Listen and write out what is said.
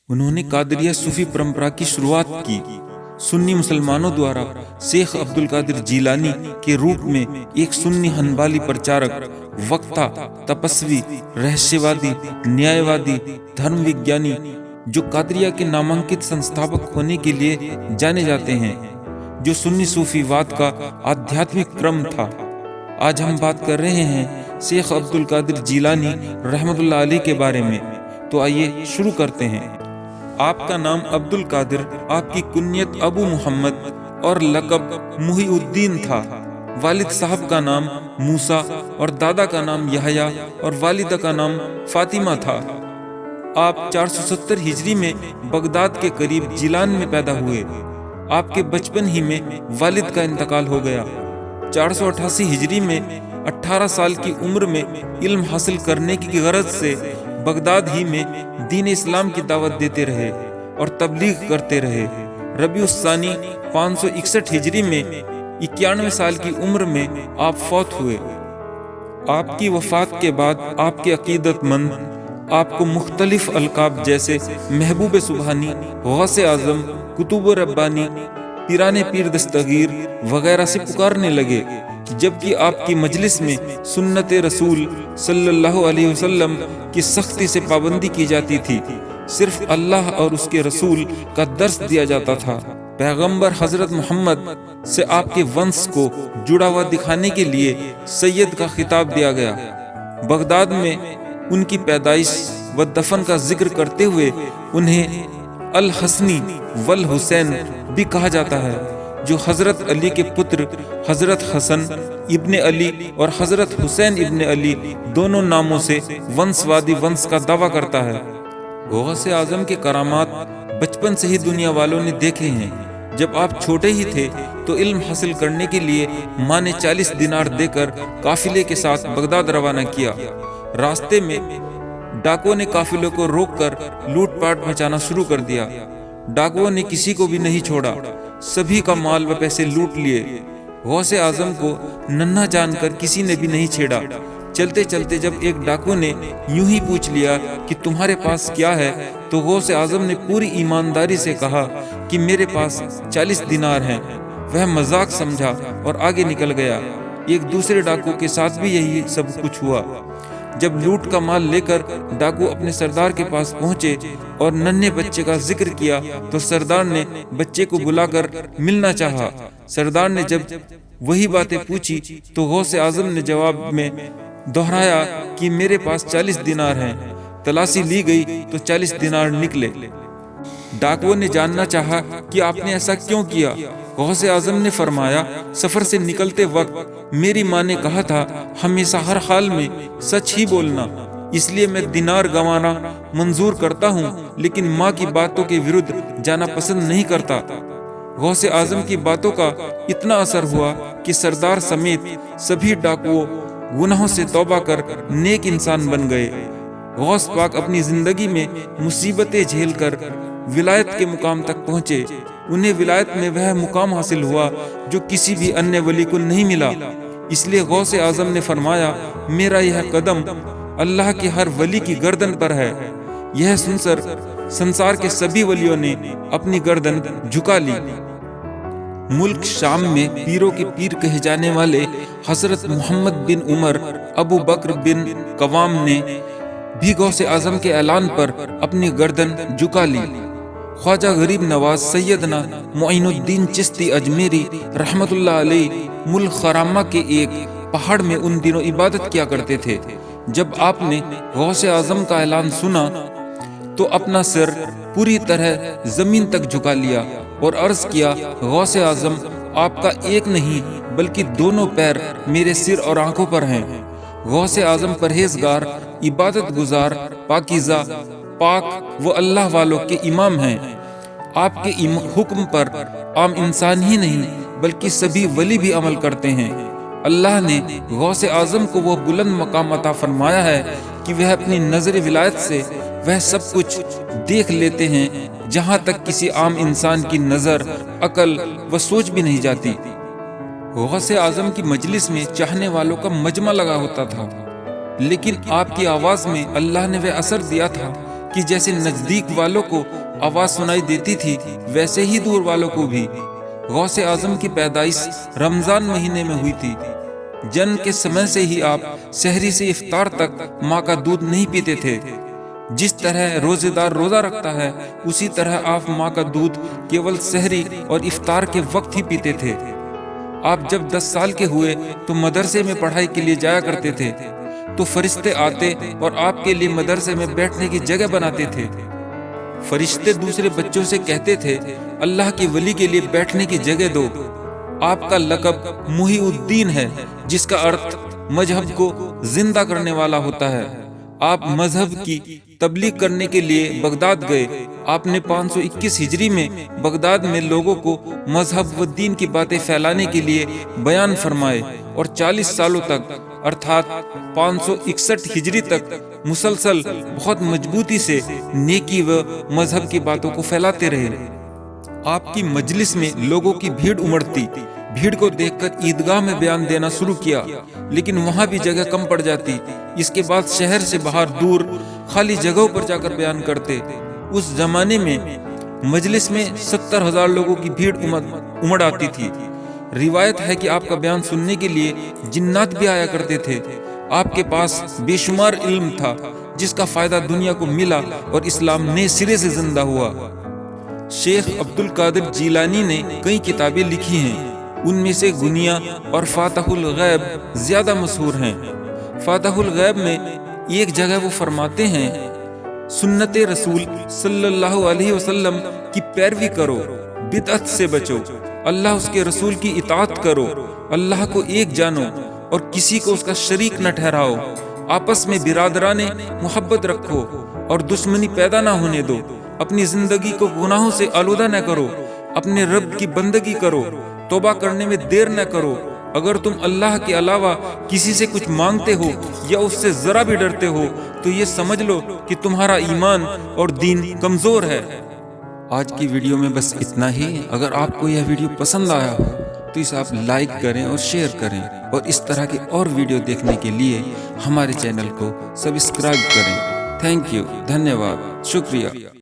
انہوں نے قادریہ صوفی پرمپرا کی شروعات کی۔ سنی مسلمانوں دوارا شیخ عبد القادر جیلانی کے روپ میں ایک سنی ہنبالی پرچارک، وقتا، تپسوی، رہسیہ وادی، نیائے وادی، دھرم وگیانی، جو قادریہ کے نامانکت سنستھاپک ہونے کے لیے جانے جاتے ہیں، جو سنی صوفی واد کا آدھیاتمک کرم تھا۔ آج ہم بات کر رہے ہیں شیخ عبد القادر جیلانی رحمۃ اللہ علیہ کے بارے میں، تو آئیے شروع کرتے ہیں۔ آپ کا نام عبد القادر، آپ کی کنیت ابو محمد اور لقب محی الدین تھا۔ والد صاحب کا نام موسیٰ اور دادا کا نام یحییٰ اور والدہ کا نام فاطمہ تھا۔ آپ 470 ہجری میں بغداد کے قریب جیلان میں پیدا ہوئے۔ آپ کے بچپن ہی میں والد کا انتقال ہو گیا۔ 488 ہجری میں 18 سال کی عمر میں علم حاصل کرنے کی غرض سے بغداد ہی میں دین اسلام کی دعوت دیتے رہے اور تبلیغ کرتے رہے۔ ربیع الثانی 561 ہجری میں 91 سال کی عمر میں آپ فوت ہوئے۔ آپ کی وفات کے بعد آپ کے عقیدت مند آپ کو مختلف القاب جیسے محبوب سبحانی، غوث اعظم، قطب ربانی، پیران پیر دستگیر وغیرہ سے پکارنے لگے، جبکہ آپ کی مجلس میں سنت رسول صلی اللہ علیہ وسلم کی سختی سے پابندی کی جاتی تھی۔ صرف اللہ اور اس کے رسول کا درس دیا جاتا تھا۔ پیغمبر حضرت محمد سے آپ کے ونش کو جڑا ہوا دکھانے کے لیے سید کا خطاب دیا گیا۔ بغداد میں ان کی پیدائش و دفن کا ذکر کرتے ہوئے انہیں الحسنی والحسین بھی کہا جاتا ہے، جو حضرت علی کے پتر حضرت حسن ابن علی اور حضرت حسین ابن علی دونوں ناموں سے ونسوادی ونس کا دعویٰ کرتا ہے۔ غوث اعظم کے کرامات بچپن سے ہی دنیا والوں نے دیکھے ہیں۔ جب آپ چھوٹے ہی تھے تو علم حاصل کرنے کے لیے ماں نے 40 دینار دے کر قافلے کے ساتھ بغداد روانہ کیا۔ راستے میں ڈاکوؤں نے قافلے کو روک کر لوٹ پاٹ مچانا شروع کر دیا۔ ڈاکوؤں نے کسی کو بھی نہیں چھوڑا، سبھی کا مال و پیسے لوٹ لیے۔ غوث اعظم کو ننھا جان کر کسی نے بھی نہیں چھیڑا۔ چلتے چلتے جب ایک ڈاکو نے یوں ہی پوچھ لیا کہ تمہارے پاس کیا ہے، تو غوث اعظم نے پوری ایمانداری سے کہا کہ میرے پاس 40 دینار ہیں۔ وہ مذاق سمجھا اور آگے نکل گیا۔ ایک دوسرے ڈاکو کے ساتھ بھی یہی سب کچھ ہوا۔ جب لوٹ کا مال لے کر ڈاکو اپنے سردار کے پاس پہنچے اور ننھے بچے کا ذکر کیا تو سردار نے بچے کو بلا کر ملنا چاہا۔ سردار نے جب وہی باتیں پوچھی تو غوث اعظم نے جواب میں دہرایا کہ میرے پاس 40 دینار ہیں۔ تلاشی لی گئی تو 40 دینار نکلے۔ ڈاکوؤں نے جاننا چاہا کہ آپ نے ایسا کیوں کیا۔ غوث اعظم نے فرمایا، سفر سے نکلتے وقت میری ماں نے کہا تھا ہمیشہ ہر حال میں سچ ہی بولنا، اس لیے میں دینار گنوانا منظور کرتا ہوں، لیکن ماں کی باتوں کے ورد جانا پسند نہیں کرتا۔ غوث اعظم کی باتوں کا اتنا اثر ہوا کہ سردار سمیت سبھی ڈاکوؤں گناہوں سے توبہ کر نیک انسان بن گئے۔ غوث پاک اپنی زندگی میں مصیبتیں جھیل کر ولایت کے مقام تک پہنچے۔ انہیں ولایت میں وہ مقام حاصل ہوا جو کسی بھی انیہ ولی کو نہیں ملا۔ اس لیے غوث اعظم نے فرمایا، میرا یہ قدم اللہ کے ہر ولی کی گردن پر ہے۔ یہ سن کر سنسار کے سبھی ولیوں نے اپنی گردن جھکا لی۔ ملک شام میں پیروں کے پیر کہے جانے والے حضرت محمد بن عمر ابو بکر بن قوام نے بھی غوث اعظم کے اعلان پر اپنی گردن جھکا لی۔ خواجہ غریب نواز سیدنا معین الدین چشتی اجمیری رحمت اللہ علیہ ملک خرامہ کے ایک پہاڑ میں ان دنوں عبادت کیا کرتے تھے۔ جب آپ نے غوث اعظم کا اعلان سنا تو اپنا سر پوری طرح زمین تک جھکا لیا اور عرض کیا، غوث اعظم آپ کا ایک نہیں بلکہ دونوں پیر میرے سر اور آنکھوں پر ہیں۔ غوث اعظم پرہیزگار، عبادت گزار، پاکیزہ، پاک و اللہ والوں کے امام ہیں۔ آپ کے حکم پر عام انسان ہی نہیں بلکہ سبھی ولی بھی عمل کرتے ہیں۔ اللہ نے غوث اعظم کو وہ بلند مقام عطا فرمایا ہے کہ وہ اپنی نظر ولایت سے وہ سب کچھ دیکھ لیتے ہیں جہاں تک کسی عام انسان کی نظر، عقل و سوچ بھی نہیں جاتی۔ غوث اعظم کی مجلس میں چاہنے والوں کا مجمع لگا ہوتا تھا، لیکن آپ کی آواز میں اللہ نے وہ اثر دیا تھا کہ جیسے نزدیک والوں کو آواز سنائی دیتی تھی ویسے ہی دور والوں کو بھی۔ غوث اعظم کی پیدائش رمضان مہینے میں ہوئی تھی۔ جنم کے سمے سے ہی آپ سحری سے افطار تک ماں کا دودھ نہیں پیتے تھے۔ جس طرح روزے دار روزہ رکھتا ہے اسی طرح آپ ماں کا دودھ کیول سحری اور افطار کے وقت ہی پیتے تھے۔ آپ جب 10 سال کے ہوئے تو مدرسے میں پڑھائی کے لیے جایا کرتے تھے تو فرشتے آتے اور آپ کے لیے مدرسے میں بیٹھنے کی جگہ بناتے تھے۔ فرشتے دوسرے بچوں سے کہتے تھے اللہ کے ولی کے لیے بیٹھنے کی جگہ دو۔ آپ کا لقب محی الدین ہے جس کا ارتھ مذہب کو زندہ کرنے والا ہوتا ہے۔ آپ مذہب کی تبلیغ کرنے کے لیے بغداد گئے۔ آپ نے 521 ہجری میں بغداد میں لوگوں کو مذہب و دین کی باتیں پھیلانے کے لیے بیان فرمائے اور 40 سالوں تک ارتھات 561 ہجری تک مسلسل بہت مضبوطی سے نیکی و مذہب کی باتوں کو پھیلاتے رہے۔ آپ کی مجلس میں لوگوں کی بھیڑ امڑتی۔ بھیڑ کو دیکھ کر عیدگاہ میں بیان دینا شروع کیا لیکن وہاں بھی جگہ کم پڑ جاتی۔ اس کے بعد شہر سے باہر دور خالی جگہوں پر جا کر بیان کرتے۔ اس زمانے میں مجلس میں 70,000 لوگوں کی بھیڑ امڑ آتی تھی۔ روایت ہے کہ آپ کا بیان سننے کے لیے جنات بھی آیا کرتے تھے۔ آپ کے پاس بے شمار علم تھا جس کا فائدہ دنیا کو ملا اور اسلام نئے سرے سے زندہ ہوا۔ شیخ عبد القادر جیلانی نے کئی کتابیں لکھی ہیں۔ ان میں سے غنیہ اور فاتح الغیب زیادہ مشہور ہیں۔ فاتح الغیب میں ایک جگہ وہ فرماتے ہیں سنت رسول صلی اللہ علیہ وسلم کی پیروی کرو، بدعت سے بچو، اللہ اس کے رسول کی اطاعت کرو، اللہ کو ایک جانو اور کسی کو اس کا شریک نہ ٹھہراؤ، آپس میں برادران محبت رکھو اور دشمنی پیدا نہ ہونے دو، اپنی زندگی کو گناہوں سے آلودہ نہ کرو، اپنے رب کی بندگی کرو، توبہ کرنے میں دیر نہ کرو، اگر تم اللہ کے علاوہ کسی سے کچھ مانگتے ہو یا اس سے ذرا بھی ڈرتے ہو تو یہ سمجھ لو کہ تمہارا ایمان اور دین کمزور ہے۔ آج کی ویڈیو میں بس اتنا ہی۔ اگر آپ کو یہ ویڈیو پسند آیا ہو تو اسے آپ لائک کریں اور شیئر کریں اور اس طرح کی اور ویڈیو دیکھنے کے لیے ہمارے چینل کو سبسکرائب کریں۔ تھینک یو، دھنیہ واد، شکریہ۔